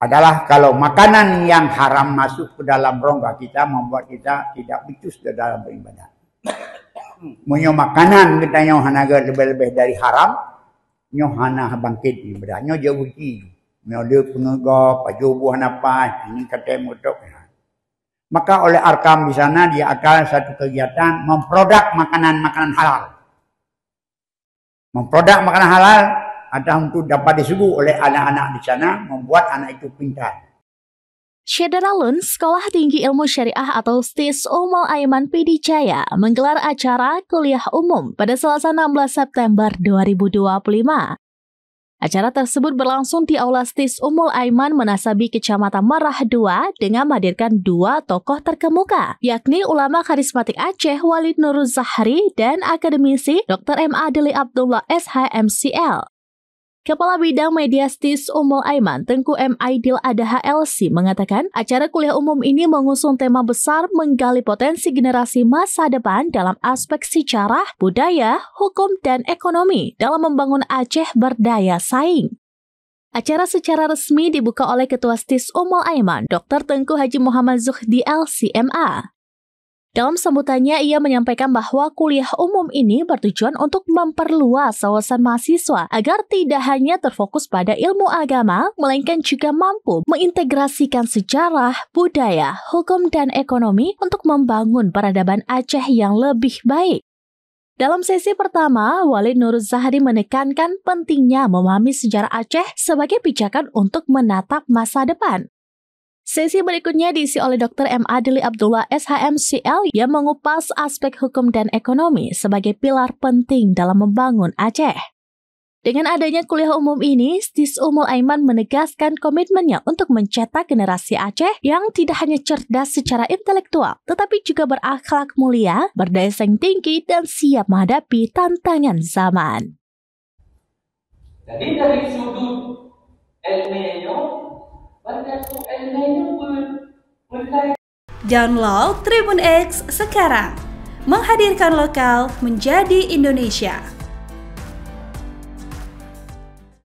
adalah kalau makanan yang haram masuk ke dalam rongga kita membuat kita tidak becus ke dalam beribadah. Munyo makanan kita nyo hanaga lebih-lebih dari haram, nyo hana bangkit ibadah, nyo jauh uji, nyo dia pengego, pajubuh napa, ini kata mutok. Maka oleh arkam di sana dia akan satu kegiatan memproduk makanan-makanan halal. Memproduk makanan halal atau untuk dapat disebut oleh anak-anak di sana, membuat anak itu pintar. Syed Daralun, Sekolah Tinggi Ilmu Syariah atau STIS Ummul Aiman PD Jaya menggelar acara kuliah umum pada Selasa 16 September 2025. Acara tersebut berlangsung di Aula STIS Ummul Aiman Menasabi Kecamatan Merah II dengan menghadirkan dua tokoh terkemuka, yakni ulama karismatik Aceh Walid Nurul Zahri dan akademisi Dr. M. Adli Abdullah SHMCL. Kepala Bidang Media STIS Ummul Aiman, Tengku M. Aidil Adaha LC, mengatakan acara kuliah umum ini mengusung tema besar menggali potensi generasi masa depan dalam aspek sejarah, budaya, hukum, dan ekonomi dalam membangun Aceh berdaya saing. Acara secara resmi dibuka oleh Ketua STIS Ummul Aiman, Dr. Tengku Haji Muhammad Zuhdi LCMA. Dalam sambutannya, ia menyampaikan bahwa kuliah umum ini bertujuan untuk memperluas wawasan mahasiswa agar tidak hanya terfokus pada ilmu agama, melainkan juga mampu mengintegrasikan sejarah, budaya, hukum, dan ekonomi untuk membangun peradaban Aceh yang lebih baik. Dalam sesi pertama, Walid Nurul Zahri menekankan pentingnya memahami sejarah Aceh sebagai pijakan untuk menatap masa depan. Sesi berikutnya diisi oleh Dr. M. Adli Abdullah SHMCL yang mengupas aspek hukum dan ekonomi sebagai pilar penting dalam membangun Aceh. Dengan adanya kuliah umum ini, STIS Ummul Aiman menegaskan komitmennya untuk mencetak generasi Aceh yang tidak hanya cerdas secara intelektual, tetapi juga berakhlak mulia, berdaya saing tinggi, dan siap menghadapi tantangan zaman. Jadi dari sudut ilmiahnya, Download Tribun X sekarang, menghadirkan lokal menjadi Indonesia.